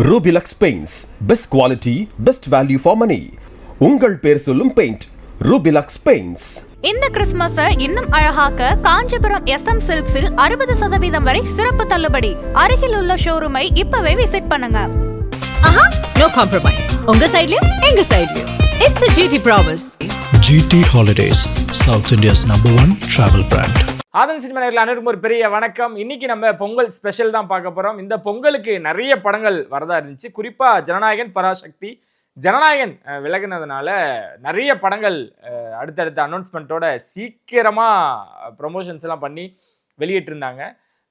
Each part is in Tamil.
Rubilux paints, best quality, best value for money. உங்கள் பேர் சொல்லும் பெயிண்ட் ரூபிலக்ஸ் பெயிண்ட்ஸ். இந்த கிறிஸ்துமஸை இன்னும் அழகாக்க காஞ்சிபுரம் SM சில்க்ஸில் 60% வரை சிறப்பு தள்ளுபடி. அருகில் உள்ள ஷோரூமை இப்பவே விசிட் பண்ணுங்க. No compromise. உங்க சைடுலயும் எங்க சைடுலயும். It's a GT promise. GT Holidays, South India's #1 travel brand. Aadhan cinema நேயர்கள் அனைவருக்கும் ஒரு பெரிய வணக்கம். இன்னைக்கு நம்ம பொங்கல் ஸ்பெஷல் தான் பார்க்க போறோம். இந்த பொங்கலுக்கு நிறைய படங்கள் வரதா இருந்துச்சு. குறிப்பா ஜனநாயகன், பராசக்தி. ஜனநாயகன் விலகினதுனால நிறைய படங்கள் அடுத்தடுத்த அனௌன்ஸ்மெண்ட்டோட சீக்கிரமா ப்ரொமோஷன்ஸ் எல்லாம் பண்ணி வெளியிட்டிருந்தாங்க.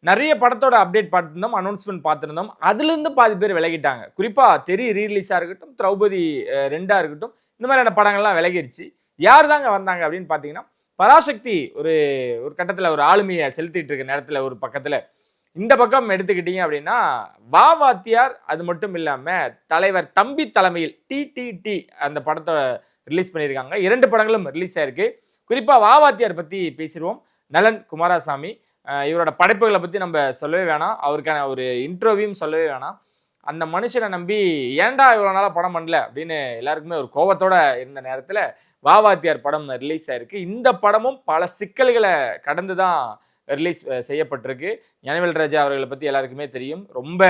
நிறைய படத்தோட அப்டேட் பார்த்துருந்தோம், அனௌன்ஸ்மெண்ட் பார்த்துருந்தோம். அதுலேருந்து பாதி பேர் விலகிட்டாங்க. குறிப்பாா தெரி ரீரிலீஸாக இருக்கட்டும், திரௌபதி 2 இருக்கட்டும், இந்த மாதிரியான படங்கள்லாம் விலகிடுச்சு. யார் தாங்க வந்தாங்க அப்படின்னு பார்த்தீங்கன்னா, பராசக்தி ஒரு கட்டத்தில் ஒரு ஆளுமையை செலுத்திட்டு இருக்க நேரத்தில் ஒரு பக்கத்தில் இந்த பக்கம் எடுத்துக்கிட்டீங்க அப்படின்னா வாத்தியார், அது மட்டும் இல்லாமல் தலைவர் தம்பி தலைமையில் TTT அந்த படத்தை ரிலீஸ் பண்ணியிருக்காங்க. 2 படங்களும் ரிலீஸ் ஆயிருக்கு. குறிப்பாக வாத்தியார் பற்றி பேசிடுவோம். நலன் குமாரசாமி, இவரோட படைப்புகளை பற்றி நம்ம சொல்லவே வேணாம், அவருக்கான ஒரு இன்டர்வியூவும் சொல்லவே வேணாம். அந்த மனுஷனை நம்பி ஏன்டா இவ்வளோ நாளாக படம் பண்ணல அப்படின்னு எல்லாருக்குமே ஒரு கோபத்தோட இருந்த நேரத்தில் வாத்தியார் படம் ரிலீஸ் ஆயிருக்கு. இந்த படமும் பல சிக்கல்களை கடந்து தான் ரிலீஸ் செய்யப்பட்டிருக்கு. ஞானவேல் ராஜா அவர்களை பற்றி எல்லாருக்குமே தெரியும். ரொம்ப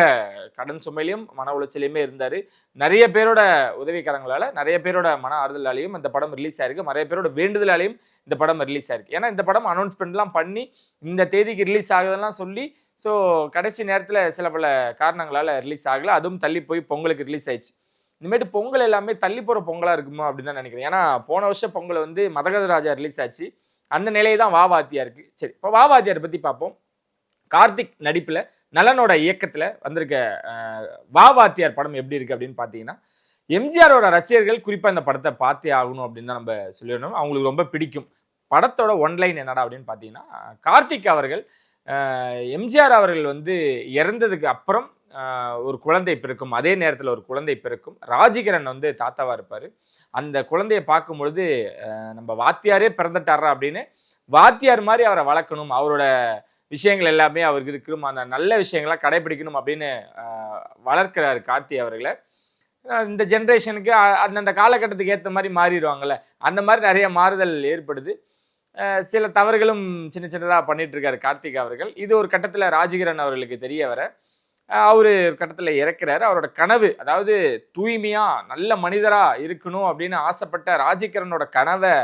கடன் சுமையிலையும் மன உளைச்சலையுமே இருந்தார். நிறைய பேரோட உதவிக்காரங்களால், நிறைய பேரோட மன ஆறுதலாலையும் இந்த படம் ரிலீஸ் ஆயிருக்கு. நிறைய பேரோட வேண்டுதலாலையும் இந்த படம் ரிலீஸ் ஆயிருக்கு. ஏன்னா இந்த படம் அனௌன்ஸ்மெண்ட்லாம் பண்ணி இந்த தேதிக்கு ரிலீஸ் ஆகுதுலாம் சொல்லி கடைசி நேரத்தில் சில பல காரணங்களால் ரிலீஸ் ஆகலை. அதுவும் தள்ளி போய் பொங்கலுக்கு ரிலீஸ் ஆயிடுச்சு. இனிமேட்டு பொங்கல் எல்லாமே தள்ளி போகிற பொங்கலாக இருக்குமோ அப்படின்னு தான் நினைக்கிறேன். ஏன்னா போன வருஷம் பொங்கல் மதகத ராஜா ரிலீஸ் ஆச்சு. அந்த நிலையை தான் வாத்தியார் இருக்கு. சரி, இப்போ வாத்தியார் பற்றி பார்ப்போம். கார்த்திக் நடிப்பில் நலனோட இயக்கத்தில் வந்திருக்க வாத்தியார் படம் எப்படி இருக்குது அப்படின்னு பார்த்தீங்கன்னா, எம்ஜிஆரோட ரசிகர்கள் குறிப்பாக இந்த படத்தை பார்த்தே ஆகணும் அப்படின்னு தான் நம்ம சொல்லிடணும். அவங்களுக்கு ரொம்ப பிடிக்கும். படத்தோட ஒன்லைன் என்னடா அப்படின்னு பார்த்தீங்கன்னா, கார்த்திக் அவர்கள் எம்ஜிஆர் அவர்கள் இறந்ததுக்கு அப்புறம் ஒரு குழந்தை பிறக்கும். அதே நேரத்தில் ஒரு குழந்தை பிறக்கும். ராஜகிரண் தாத்தாவாக இருப்பார். அந்த குழந்தையை பார்க்கும் பொழுது நம்ம வாத்தியாரே பிறந்துட்டாரா அப்படின்னு வாத்தியார் மாதிரி அவரை வளர்க்கணும், அவரோட விஷயங்கள் எல்லாமே அவருக்கு இருக்கணும், அந்த நல்ல விஷயங்கள்லாம் கடைபிடிக்கணும் அப்படின்னு வளர்க்கிறாரு கார்த்தி அவர்களை. இந்த ஜென்ரேஷனுக்கு அந்தந்த காலகட்டத்துக்கு ஏற்ற மாதிரி மாறிடுவாங்கள்ல, அந்த மாதிரி நிறைய மாறுதல் ஏற்படுது. சில தவறுகளும் சின்ன சின்னதாக பண்ணிட்டு இருக்காரு கார்த்திக் அவர்கள். இது ஒரு கட்டத்தில் ராஜகிரண் அவர்களுக்கு தெரிய வர அவர் ஒரு கட்டத்தில் இறக்குறாரு. அவரோட கனவு, அதாவது தூய்மையா நல்ல மனிதரா இருக்கணும் அப்படின்னு ஆசைப்பட்ட ராஜகிரனோட கனவை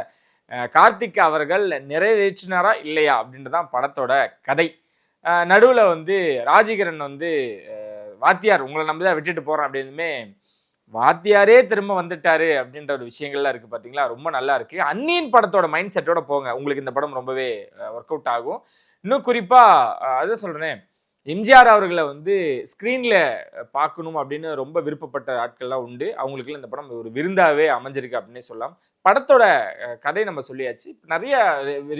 கார்த்திக் அவர்கள் நிறைவேற்றினாரா இல்லையா அப்படின்றதான் படத்தோட கதை. நடுவில் ராஜகிரண் வாத்தியார் உங்களை நம்பிதான் விட்டுட்டு போறேன் அப்படின்னுமே வாத்தியாரே திரும்ப வந்துட்டாரு அப்படின்ற ஒரு விஷயங்கள்லாம் இருக்கு. பார்த்தீங்களா, ரொம்ப நல்லா இருக்கு. அந்நியன் படத்தோட மைண்ட் செட்டோட போங்க, உங்களுக்கு இந்த படம் ரொம்பவே ஒர்க் அவுட் ஆகும். இன்னும் குறிப்பா அதான் சொல்றேன், எம்ஜிஆர் அவர்களை ஸ்க்ரீன்ல பார்க்கணும் அப்படின்னு ரொம்ப விருப்பப்பட்ட ஆட்கள்லாம் உண்டு. அவங்களுக்குலாம் இந்த படம் ஒரு விருந்தாவே அமைஞ்சிருக்கு அப்படின்னே சொல்லலாம். படத்தோட கதை நம்ம சொல்லியாச்சு. நிறைய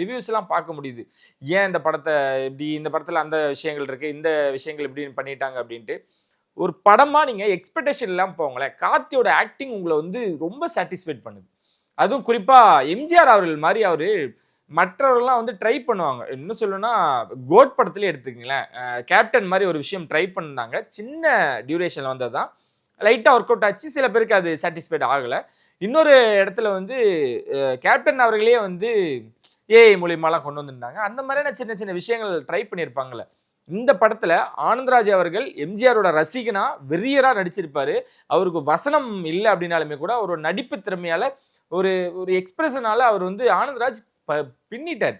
ரிவ்யூஸ் எல்லாம் பார்க்க முடியுது. ஏன் இந்த படத்தை இப்படி, இந்த படத்துல அந்த விஷயங்கள் இருக்கு, இந்த விஷயங்கள் இப்படி பண்ணிட்டாங்க அப்படின்ட்டு. ஒரு படமா நீங்க எக்ஸ்பெக்டேஷன் இல்லாமல் போங்களேன். கார்த்தியோட ஆக்டிங் உங்களை ரொம்ப சாட்டிஸ்ஃபைட் பண்ணுது. அதுவும் குறிப்பா எம்ஜிஆர் அவர்கள் மாதிரி அவரு மற்றவர்கள்லாம் ட்ரை பண்ணுவாங்க. இன்னும் சொல்லணும்னா கோட் படத்துலேயே எடுத்துக்கங்களேன், கேப்டன் மாதிரி ஒரு விஷயம் ட்ரை பண்ணாங்க. சின்ன டியூரேஷனில் வந்தது தான், லைட்டாக ஒர்க் அவுட் ஆச்சு. சில பேருக்கு அது சாட்டிஸ்ஃபைட் ஆகலை. இன்னொரு இடத்துல கேப்டன் அவர்களே ஏஐ மூலியமாலாம் கொண்டு வந்திருந்தாங்க. அந்த மாதிரியான சின்ன சின்ன விஷயங்கள் ட்ரை பண்ணியிருப்பாங்களே. இந்த படத்துல ஆனந்த்ராஜ் அவர்கள் எம்ஜிஆரோட ரசிகனா வெறியரா நடிச்சிருப்பாரு. அவருக்கு வசனம் இல்லை அப்படின்னாலுமே கூட ஒரு நடிப்பு திறமையால, ஒரு எக்ஸ்பிரஷனால அவர் ஆனந்த்ராஜ் பின்னிட்டார்.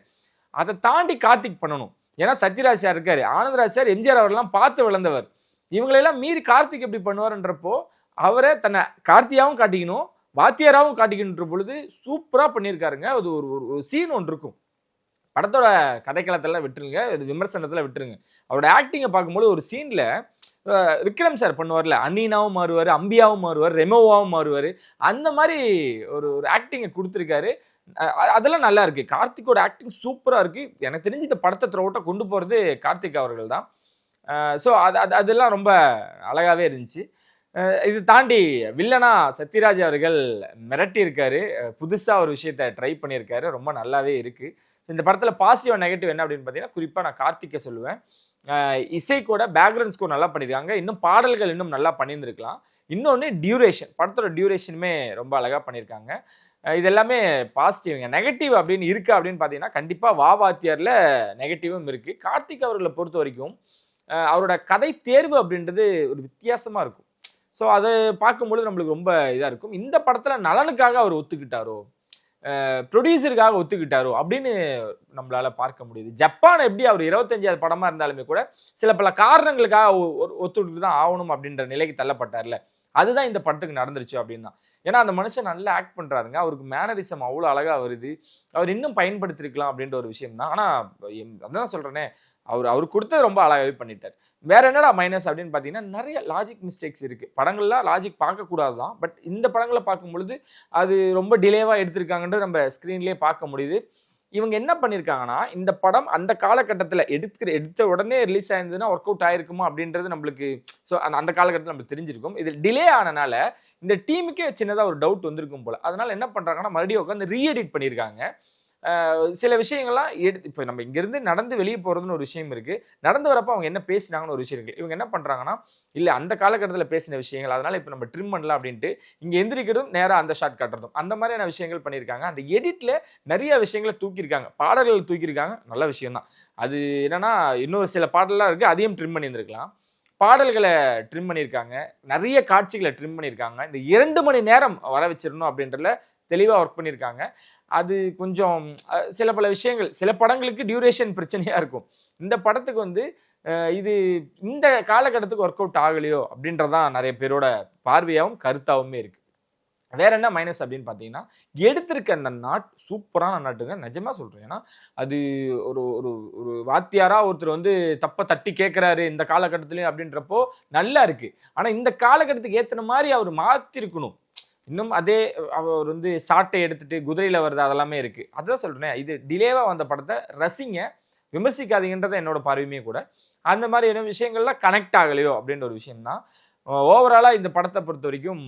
அதை தாண்டி கார்த்திக் பண்ணணும். ஏன்னா சத்யராஜ் சார் இருக்காரு, ஆனந்த்ராஜ் சார் எம்ஜிஆர் அவர்கள்லாம் பார்த்து வளர்ந்தவர். இவங்களெல்லாம் மீறி கார்த்திக் எப்படி பண்ணுவார்ன்றப்போ அவரை தன்னை கார்த்தியாவும் காட்டிக்கணும், வாத்தியாராவும் காட்டிக்கணுன்ற பொழுது சூப்பரா பண்ணியிருக்காருங்க. அது ஒரு சீன் ஒன்று இருக்கும். படத்தோட கதைக்களத்தெல்லாம் விட்டுருங்க, இது விமர்சனத்தில் விட்டுருங்க. அவரோட ஆக்டிங்கை பார்க்கும்போது ஒரு சீனில் விக்ரம் சார் பண்ணுவார்ல, அன்னீனாவும் மாறுவார், அம்பியாவும் மாறுவார், ரெமோவாவும் மாறுவார். அந்த மாதிரி ஒரு ஆக்டிங்கை கொடுத்துருக்காரு. அதெல்லாம் நல்லா இருக்கு. கார்த்திக்கோட ஆக்டிங் சூப்பராக இருக்கு. எனக்கு தெரிஞ்சு இந்த படத்தை த்ரோட்டை கொண்டு போகிறது கார்த்திக் அவர்கள் தான். ஸோ அதெல்லாம் ரொம்ப அழகாகவே இருந்துச்சு. இது தாண்டி வில்லனா சத்யராஜ் அவர்கள் மிரட்டி இருக்காரு. புதுசாக ஒரு விஷயத்தை ட்ரை பண்ணியிருக்காரு. ரொம்ப நல்லாவே இருக்குது. இந்த படத்தில் பாசிட்டிவ் நெகட்டிவ் என்ன அப்படின்னு பார்த்தீங்கன்னா, குறிப்பாக நான் கார்த்திகை சொல்லுவேன். இசை கூட பேக்ரவுண்ட் ஸ்கோர் நல்லா பண்ணியிருக்காங்க. இன்னும் பாடல்கள் இன்னும் நல்லா பண்ணியிருந்துருக்கலாம். இன்னொன்று டியூரேஷன், படத்தோட டியூரேஷனுமே ரொம்ப அழகாக பண்ணியிருக்காங்க. இது எல்லாமே பாசிட்டிவ்ங்க. நெகட்டிவ் அப்படின்னு இருக்கா அப்படின்னு பார்த்தீங்கன்னா கண்டிப்பாக வாத்தியாரில் நெகட்டிவும் இருக்குது. கார்த்திக் அவர்களை பொறுத்த வரைக்கும் அவரோட கதை தேர்வு அப்படின்றது ஒரு வித்தியாசமாக இருக்கும். ஸோ அதை பார்க்கும்பொழுது நம்மளுக்கு ரொம்ப இதாக இருக்கும். இந்த படத்தில் நலனுக்காக அவர் ஒத்துக்கிட்டாரோ, ப்ரொடியூசருக்காக ஒத்துக்கிட்டாரோ அப்படின்னு நம்மளால பார்க்க முடியுது. ஜப்பான் எப்படி அவர் 25வது படமாக இருந்தாலுமே கூட சில பல காரணங்களுக்காக ஒத்துக்கிட்டு தான் ஆகணும் அப்படின்ற நிலைக்கு தள்ளப்பட்டார்ல, அதுதான் இந்த படத்துக்கு நடந்துருச்சு அப்படின்னு தான். ஏன்னா அந்த மனுஷன் நல்லா ஆக்ட் பண்றாருங்க. அவருக்கு மேனரிசம் அவ்வளோ அழகா வருது. அவர் இன்னும் பயன்படுத்திருக்கலாம் அப்படின்ற ஒரு விஷயம் தான். ஆனா அதான் சொல்றேனே, அவர் கொடுத்தது ரொம்ப அழகாவே பண்ணிட்டார். வேற என்னடா மைனஸ் அப்படின்னு பார்த்தீங்கன்னா நிறைய லாஜிக் மிஸ்டேக்ஸ் இருக்கு. படங்கள்லாம் லாஜிக் பார்க்கக்கூடாது தான், பட் இந்த படங்களை பார்க்கும் பொழுது அது ரொம்ப டிலேவா எடுத்திருக்காங்கன்றது நம்ம ஸ்க்ரீன்லேயே பார்க்க முடியுது. இவங்க என்ன பண்ணியிருக்காங்கன்னா, இந்த படம் அந்த காலகட்டத்தில் எடுத்த உடனே ரிலீஸ் ஆயிருந்ததுன்னா ஒர்க் அவுட் ஆயிருக்குமா அப்படின்றது நம்மளுக்கு ஸோ அந்த காலகட்டத்தில் நம்மளுக்கு தெரிஞ்சிருக்கும். இது டிலே ஆனனால இந்த டீமுக்கே சின்னதாக ஒரு டவுட் வந்திருக்கும் போல. அதனால என்ன பண்ணுறாங்கன்னா, மறுபடியும் உட்காந்து ரீஎடிட் பண்ணியிருக்காங்க. சில விஷயங்கள்லாம் இப்போ நம்ம இங்கேருந்து நடந்து வெளியே போகிறதுன்னு ஒரு விஷயம் இருக்குது. நடந்து வரப்போ அவங்க என்ன பேசினாங்கன்னு ஒரு விஷயம் இருக்குது. இவங்க என்ன பண்ணுறாங்கன்னா, இல்லை அந்த காலகட்டத்தில் பேசின விஷயங்கள், அதனால் இப்போ நம்ம ட்ரிம் பண்ணலாம் அப்படின்ட்டு இங்கே எந்திரிக்கிறதும் நேராக அந்த ஷாட் காட்டுறதும் அந்த மாதிரியான விஷயங்கள் பண்ணியிருக்காங்க. அந்த எடிட்டில் நிறைய விஷயங்களை தூக்கியிருக்காங்க. பாடல்கள் தூக்கியிருக்காங்க, நல்ல விஷயம்தான். அது என்னன்னா, இன்னொரு சில பாடல்லாம் இருக்குது, அதையும் ட்ரிம் பண்ணியிருந்துருக்கலாம். பாடல்களை ட்ரிம் பண்ணியிருக்காங்க, நிறைய காட்சிகளை ட்ரிம் பண்ணியிருக்காங்க. இந்த 2 மணி நேரம் வர வச்சிடணும் அப்படின்றதுல தெளிவாக ஒர்க் பண்ணியிருக்காங்க. அது கொஞ்சம் சில பல விஷயங்கள், சில படங்களுக்கு டியூரேஷன் பிரச்சனையாக இருக்கும். இந்த படத்துக்கு வந்து இது இந்த காலகட்டத்துக்கு ஒர்க் அவுட் ஆகலையோ அப்படின்றதான் நிறைய பேரோட பார்வையாகவும் கருத்தாகவுமே இருக்குது. வேற என்ன மைனஸ் அப்படின்னு பார்த்தீங்கன்னா, எடுத்திருக்க அந்த நாட் சூப்பரான நாட்டுங்க, நிஜமாக சொல்கிறேன். ஏன்னா அது ஒரு ஒரு ஒரு வாத்தியாராக ஒருத்தர் வந்து தப்பை தட்டி கேட்குறாரு இந்த காலகட்டத்துலேயும் அப்படின்றப்போ நல்லா இருக்குது. ஆனால் இந்த காலகட்டத்துக்கு ஏற்றின மாதிரி அவர் மாற்றிருக்கணும். இன்னும் அதே அவர் வந்து சாட்டை எடுத்துட்டு குதிரையில் வருது அதெல்லாமே இருக்குது. அதுதான் சொல்கிறேன், இது டிலேவாக வந்த படத்தை ரசிங்க, விமர்சிக்காதீங்கன்றத என்னோட பார்வையுமே கூட. அந்த மாதிரி என்ன விஷயங்கள்லாம் கனெக்ட் ஆகலையோ அப்படின்ற ஒரு விஷயம்தான். ஓவராலாக இந்த படத்தை பொறுத்த வரைக்கும்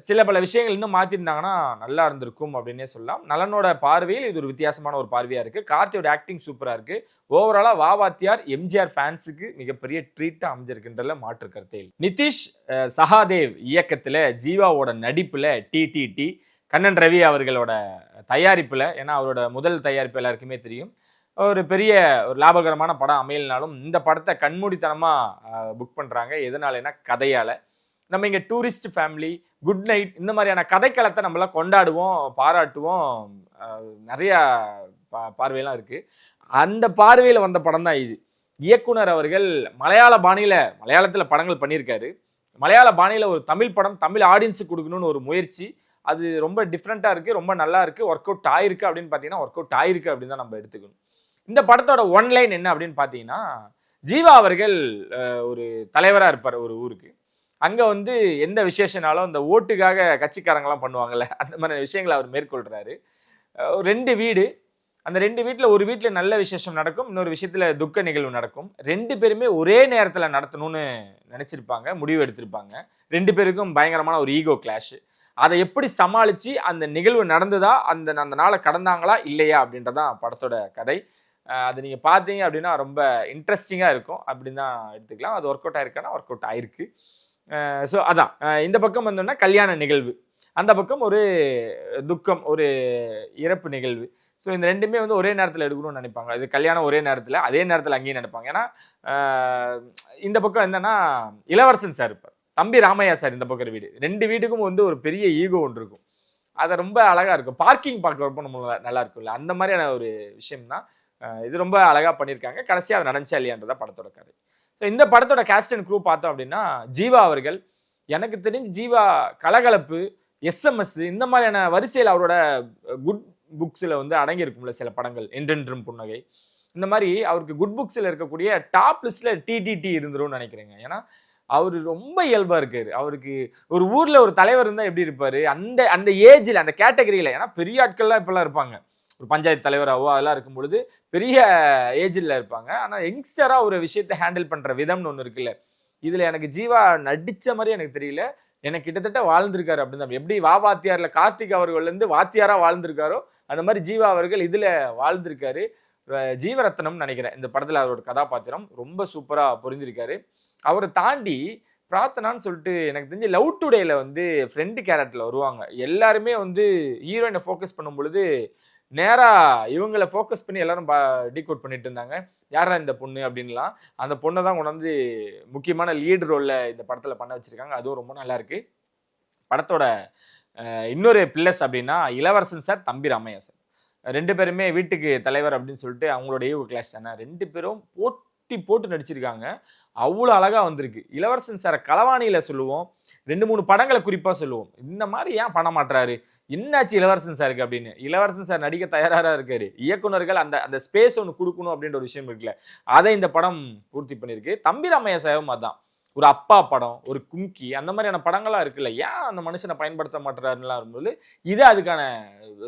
சில பல விஷயங்கள் இன்னும் மாற்றிருந்தாங்கன்னா நல்லா இருந்திருக்கும் அப்படின்னே சொல்லலாம். நலனோட பார்வையில் இது ஒரு வித்தியாசமான ஒரு பார்வையாக இருக்குது. கார்த்தியோட ஆக்டிங் சூப்பராக இருக்குது. ஓவராலாக வாத்தியார் எம்ஜிஆர் ஃபேன்ஸுக்கு மிகப்பெரிய ட்ரீட்டாக அமைஞ்சிருக்குன்றதுல மாற்று கருத்தே இல்லை. நிதிஷ் சகாதேவ் இயக்கத்தில் ஜீவாவோட நடிப்பில் டிடிடி கண்ணன் ரவி அவர்களோட தயாரிப்பில், ஏன்னா அவரோட முதல் தயாரிப்பு எல்லாருக்குமே தெரியும், ஒரு பெரிய ஒரு லாபகரமான படம் அமையலனாலும் இந்த படத்தை கண்மூடித்தனமாக புக் பண்ணுறாங்க. எதனாலனா கதையால். நம்ம இங்கே டூரிஸ்ட் ஃபேமிலி, குட் நைட் இந்த மாதிரியான கதைக்களத்தை நம்மளாம் கொண்டாடுவோம், பாராட்டுவோம். நிறையா பார்வையெல்லாம் இருக்குது. அந்த பார்வையில் வந்த படம் தான் இது. இயக்குனர் அவர்கள் மலையாளத்தில் படங்கள் பண்ணியிருக்காரு. மலையாள பாணியில் ஒரு தமிழ் படம் தமிழ் ஆடியன்ஸுக்கு கொடுக்கணும்னு ஒரு முயற்சி. அது ரொம்ப டிஃப்ரெண்ட்டாக இருக்குது, ரொம்ப நல்லா இருக்குது. ஒர்க் அவுட் ஆயிருக்கு அப்படின்னு பார்த்தீங்கன்னா ஒர்க் அவுட் ஆயிருக்கு அப்படின்னு தான் நம்ம எடுத்துக்கணும். இந்த படத்தோட ஒன்லைன் என்ன அப்படின்னு பார்த்தீங்கன்னா, ஜீவா அவர்கள் ஒரு தலைவராக இருப்பார் ஒரு ஊருக்கு. அங்கே வந்து எந்த விசேஷனாலும் அந்த ஓட்டுக்காக கட்சிக்காரங்களாம் பண்ணுவாங்கல்ல, அந்த மாதிரி விஷயங்களை அவர் மேற்கொள்கிறாரு. 2 வீடு, அந்த 2 வீட்டில் ஒரு வீட்டில் நல்ல விசேஷம் நடக்கும், இன்னொரு விஷயத்தில் துக்க நிகழ்வு நடக்கும். 2 பேருமே ஒரே நேரத்தில் நடத்தணும்னு நினச்சிருப்பாங்க, முடிவு எடுத்திருப்பாங்க. 2 பேருக்கும் பயங்கரமான ஒரு ஈகோ கிளாஷ். அதை எப்படி சமாளித்து அந்த நிகழ்வு நடந்ததா, அந்த நாளை கடந்தாங்களா இல்லையா அப்படின்றதான் படத்தோட கதை. அது நீங்கள் பார்த்தீங்க அப்படின்னா ரொம்ப இன்ட்ரெஸ்டிங்காக இருக்கும் அப்படின்னு தான் எடுத்துக்கலாம். அது ஒர்க் அவுட் ஆயிருக்கானா ஒர்க் அவுட் ஆயிருக்கு. ஸோ அதான் இந்த பக்கம் வந்தோம்னா கல்யாண நிகழ்வு, அந்த பக்கம் ஒரு துக்கம், ஒரு இறப்பு நிகழ்வு. ஸோ இந்த 2மே வந்து ஒரே நேரத்தில் எடுக்கணும்னு நினைப்பாங்க. இது கல்யாணம் ஒரே நேரத்தில், அதே நேரத்தில் அங்கேயும் நினைப்பாங்க. ஏன்னா இந்த பக்கம் என்னன்னா இளவரசன் சார் இருப்பார், தம்பி ராமையா சார் இந்த பக்கம் வீடு. 2 வீட்டுக்கும் வந்து ஒரு பெரிய ஈகோ ஒன்று இருக்கும். அது ரொம்ப அழகாக இருக்கும். பார்க்கிங் பார்க்குறப்போ நம்ம நல்லா இருக்கும்ல, அந்த மாதிரியான ஒரு விஷயம் தான். இது ரொம்ப அழகாக பண்ணியிருக்காங்க. கடைசியாக அது நடந்துச்சா இல்லையான்றதான் படத்தோட கதை. ஸோ இந்த படத்தோட கேஸ்ட் அண்ட் க்ரூ பார்த்தோம் அப்படின்னா, ஜீவா அவர்கள், எனக்கு தெரிஞ்சு ஜீவா கலகலப்பு, எஸ்எம்எஸ் இந்த மாதிரியான வரிசையில் அவரோட குட் புக்ஸில் வந்து அடங்கியிருக்கும்ல சில படங்கள், என்றென்றும் புன்னகை, இந்த மாதிரி அவருக்கு குட் புக்ஸில் இருக்கக்கூடிய டாப் லிஸ்ட்டில் டிடிடி இருந்துரும்னு நினைக்கிறேங்க. ஏன்னா அவர் ரொம்ப இயல்பாக இருக்காரு. அவருக்கு ஒரு ஊரில் ஒரு தலைவர் இருந்தால் எப்படி இருப்பார், அந்த ஏஜில் அந்த கேட்டகரியில். ஏன்னா பெரிய ஆட்கள்லாம் இப்போல்லாம் இருப்பாங்க, ஒரு பஞ்சாயத்து தலைவராகவோ அதெல்லாம் இருக்கும் பொழுது பெரிய ஏஜில் இருப்பாங்க. ஆனால் யங்ஸ்டராக ஒரு விஷயத்தை ஹேண்டில் பண்ணுற விதம்னு ஒன்று இருக்குல்ல, இதில் எனக்கு ஜீவா நடித்த மாதிரி எனக்கு தெரியல. எனக்கு கிட்டத்தட்ட வாழ்ந்திருக்காரு அப்படின்னு தான். எப்படி வாத்தியாரில் கார்த்திக் அவர்கள்லேருந்து வாத்தியாராக வாழ்ந்திருக்காரோ அந்த மாதிரி ஜீவா அவர்கள் இதில் வாழ்ந்திருக்காரு. ஜீவரத்னம் நினைக்கிறேன் இந்த படத்துல அவரோட கதாபாத்திரம் ரொம்ப சூப்பரா பொருந்திருக்காரு. அவரை தாண்டி பிரார்த்தனான்னு சொல்லிட்டு எனக்கு தெரிஞ்சு லவ் டுடேல வந்து ஃப்ரெண்டு கேரக்டர்ல வருவாங்க. எல்லாருமே வந்து ஹீரோயினை ஃபோக்கஸ் பண்ணும் பொழுது நேரா இவங்களை ஃபோக்கஸ் பண்ணி எல்லாரும் டீகோட் பண்ணிட்டு இருந்தாங்க. யாரா இந்த பொண்ணு அப்படின்லாம். அந்த பொண்ணை தான் கொண்டாந்து முக்கியமான லீட் ரோல்ல இந்த படத்துல பண்ண வச்சிருக்காங்க. அதுவும் ரொம்ப நல்லா இருக்கு. படத்தோட இன்னொரு பில்லஸ் அப்படின்னா இளவரசன் சார், தம்பி ராமையா சார், 2 பேருமே வீட்டுக்கு தலைவர் அப்படின்னு சொல்லிட்டு அவங்களோட ஈவோ கிளாஸ் தானே. 2 பேரும் போட்டி போட்டு நடிச்சிருக்காங்க. அவ்வளோ அழகா வந்திருக்கு. இளவரசன் சாரை களவாணியில சொல்லுவோம், 2-3 படங்களை குறிப்பா சொல்லுவோம். இந்த மாதிரி ஏன் பண்ண மாட்டாரு, என்னாச்சு இளவரசன் சாருக்கு அப்படின்னு. இளவரசன் சார் நடிக்க தயாரா இருக்காரு. இயக்குனர்கள் அந்த அந்த ஸ்பேஸ் ஒன்று கொடுக்கணும் அப்படின்ற ஒரு விஷயம் இருக்குல்ல, அதை இந்த படம் பூர்த்தி பண்ணியிருக்கு. தம்பி ராமையா சாரும் அதான், ஒரு அப்பா படம், ஒரு கும்கி, அந்த மாதிரியான படங்கள்லாம் இருக்குல்ல, ஏன் அந்த மனுஷனை பயன்படுத்த மாட்டுறாருலாம் இருக்கும்போது இது அதுக்கான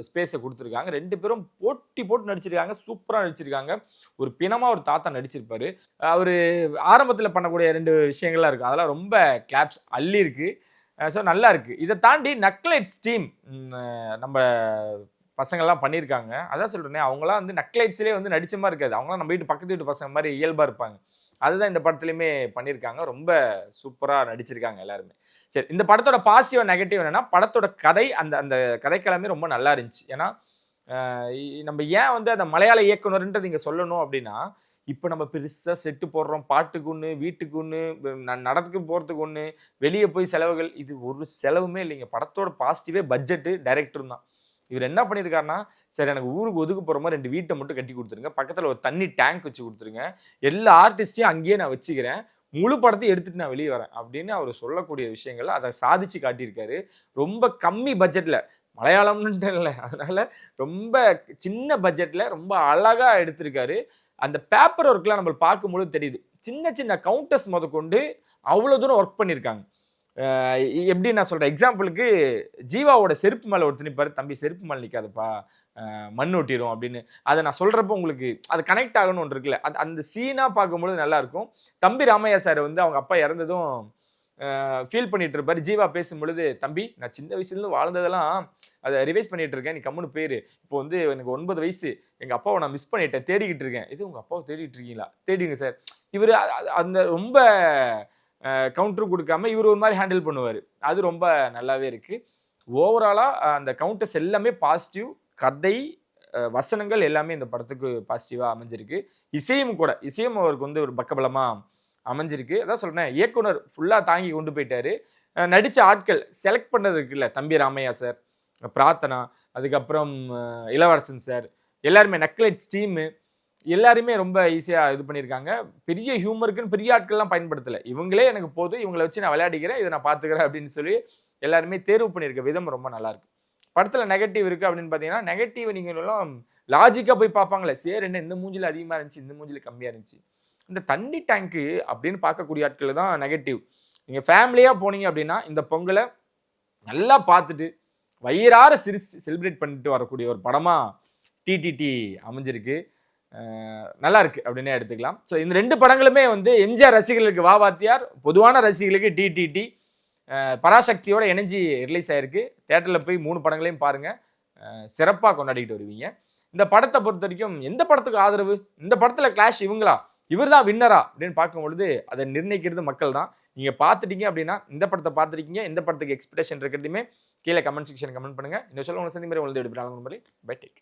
ஸ்பேஸை கொடுத்துருக்காங்க. 2 பேரும் போட்டி போட்டு நடிச்சிருக்காங்க. சூப்பராக நடிச்சிருக்காங்க. ஒரு பிணமா ஒரு தாத்தா நடிச்சிருப்பாரு. அவர் ஆரம்பத்தில் பண்ணக்கூடிய 2 விஷயங்கள்லாம் இருக்கும், அதெல்லாம் ரொம்ப கிளாப்ஸ் அள்ளி இருக்கு. ஸோ நல்லா இருக்கு. இதை தாண்டி நக்லைட்ஸ் டீம் நம்ம பசங்கள்லாம் பண்ணியிருக்காங்க. அதான் சொல்றேனே, அவங்களாம் வந்து நக்லைட்ஸ்லேயே வந்து நடிச்ச மாதிரி இருக்காது. அவங்களாம் நம்ம வீட்டு பக்கத்து வீட்டு பசங்க மாதிரி இயல்பாக இருப்பாங்க. அதுதான் இந்த படத்துலையுமே பண்ணியிருக்காங்க. ரொம்ப சூப்பராக நடிச்சிருக்காங்க எல்லாருமே. சரி, இந்த படத்தோட பாசிட்டிவ் நெகட்டிவ் என்னன்னா, படத்தோட கதை அந்த கதைக்கிழமை ரொம்ப நல்லா இருந்துச்சு. ஏன்னா நம்ம ஏன் வந்து அந்த மலையாள இயக்குனர்ன்றது இங்கே சொல்லணும் அப்படின்னா, இப்போ நம்ம பெருசாக செட்டு போடுறோம், பாட்டுக்கு ஒன்று, வீட்டுக்கு ஒன்று, நடத்துக்கு போகிறதுக்கு ஒன்று, வெளியே போய் செலவுகள், இது ஒரு செலவுமே இல்லைங்க. படத்தோட பாசிட்டிவே பட்ஜெட்டு டைரக்டரும் தான். இவர் என்ன பண்ணியிருக்காருன்னா, சரி எனக்கு ஊருக்கு ஒதுக்கு போகிற மாதிரி 2 வீட்டை மட்டும் கட்டி கொடுத்துருங்க, பக்கத்தில் ஒரு தண்ணி டேங்க் வச்சு கொடுத்துருங்க, எல்லா ஆர்டிஸ்டையும் அங்கேயே நான் வச்சுக்கிறேன், முழு படத்தையும் எடுத்துட்டு நான் வெளியே வரேன் அப்படின்னு அவர் சொல்லக்கூடிய விஷயங்கள் அதை சாதிச்சு காட்டியிருக்காரு. ரொம்ப கம்மி பட்ஜெட்டில், மலையாளம்ன்ட்டு இல்லை, அதனால ரொம்ப சின்ன பட்ஜெட்டில் ரொம்ப அழகாக எடுத்திருக்காரு. அந்த பேப்பர் ஒர்க்லாம் நம்ம பார்க்கும்போது தெரியுது, சின்ன சின்ன கவுண்டர்ஸ் முத கொண்டு அவ்வளோ தூரம் ஒர்க் பண்ணியிருக்காங்க. எப்படி நான் சொல்கிறேன், எக்ஸாம்பிளுக்கு ஜீவாவோட செருப்பு மேலே ஒருத்தர் நிற்பாரு, தம்பி செருப்பு மேலே நிற்காதுப்பா மண் ஒட்டிடும் அப்படின்னு. அதை நான் சொல்கிறப்போ உங்களுக்கு அது கனெக்ட் ஆகணும்னு ஒன்று இருக்குல்ல, அந்த சீனாக பார்க்கும்பொழுது நல்லாயிருக்கும். தம்பி ராமையா சார் வந்து அவங்க அப்பா இறந்ததும் ஃபீல் பண்ணிட்டு இருப்பாரு. ஜீவா பேசும்பொழுது, தம்பி நான் சின்ன வயசுலேருந்து வாழ்ந்ததெல்லாம் அதை ரிவைஸ் பண்ணிட்டு இருக்கேன், நீ கம்முன்னு பேர், இப்போ வந்து எனக்கு 9 வயசு, எங்கள் அப்பாவை நான் மிஸ் பண்ணிட்டேன், தேடிக்கிட்டு இருக்கேன். இது உங்கள் அப்பாவை தேடிட்டு இருக்கீங்களா, தேடிங்க சார். இவர் அந்த ரொம்ப கவுண்டரும் கொடுக்காம இவர் ஒரு மாதிரி ஹேண்டில் பண்ணுவார். அது ரொம்ப நல்லாவே இருக்குது. ஓவராலாக அந்த கவுண்டர்ஸ் எல்லாமே பாசிட்டிவ். கதை, வசனங்கள் எல்லாமே இந்த படத்துக்கு பாசிட்டிவாக அமைஞ்சிருக்கு. இசையும் அவருக்கு வந்து ஒரு பக்கபலமாக அமைஞ்சிருக்கு. அதான் சொல்கிறேன், இயக்குனர் ஃபுல்லாக தாங்கி கொண்டு போயிட்டாரு. நடித்த ஆட்கள் செலக்ட் பண்ணது இருக்குல்ல, தம்பி ராமையா சார், பிரார்த்தனா, அதுக்கப்புறம் இளவரசன் சார், எல்லாருமே நக்லைட்ஸ் டீமு எல்லாருமே ரொம்ப ஈஸியாக இது பண்ணியிருக்காங்க. பெரிய ஹியூமருக்குன்னு பெரிய ஆட்கள்லாம் பயன்படுத்தலை, இவங்களே எனக்கு போதும், இவங்களை வச்சு நான் விளையாடிக்கிறேன், இதை நான் பார்த்துக்கிறேன் அப்படின்னு சொல்லி எல்லாருமே தேர்வு பண்ணியிருக்க விதம் ரொம்ப நல்லாயிருக்கு. படத்தில் நெகட்டிவ் இருக்குது அப்படின்னு பார்த்தீங்கன்னா, நெகட்டிவ் நீங்கள் எல்லாம் லாஜிக்காக போய் பார்ப்பாங்களே, சரி என்ன இந்த மூஞ்சில் அதிகமாக இருந்துச்சு, இந்த மூஞ்சில் கம்மியாக இருந்துச்சு, இந்த தண்ணி டேங்க்கு அப்படின்னு பார்க்கக்கூடிய ஆட்கள் தான் நெகட்டிவ். நீங்கள் ஃபேமிலியாக போனீங்க அப்படின்னா இந்த பொங்கலை நல்லா பார்த்துட்டு வயிறார சிரிச்சு செலிப்ரேட் பண்ணிட்டு வரக்கூடிய ஒரு படமாக டிடிடி அமைஞ்சிருக்கு. நல்லா இருக்கு அப்படின்னே எடுத்துக்கலாம். ஸோ இந்த 2 படங்களுமே வந்து எம்ஜிஆர் ரசிகர்களுக்கு வாத்தியார், பொதுவான ரசிகர்களுக்கு டிடிடி. பராசக்தியோட இணைஞ்சி ரிலீஸ் ஆயிருக்கு. தேட்டரில் போய் 3 படங்களையும் பாருங்கள், சிறப்பாக கொண்டாடிக்கிட்டு வருவீங்க. இந்த படத்தை பொறுத்த வரைக்கும் எந்த படத்துக்கு ஆதரவு, இந்த படத்தில் கிளாஷ் இவர் தான் வின்னரா அப்படின்னு பார்க்கும்பொழுது அதை நிர்ணயிக்கிறது மக்கள் தான். நீங்கள் பார்த்துட்டீங்க அப்படின்னா, இந்த படத்தை பார்த்துருக்கீங்க, எந்த படத்துக்கு எக்ஸ்பெக்டேஷன் இருக்கிறதுமே கீழே கமெண்ட் செக்ஷன் கமெண்ட் பண்ணுங்கள். இன்னும் சொல்ல உங்களை சந்தி மாதிரி உங்களுக்கு எடுப்பிட்டாங்க. Bye take.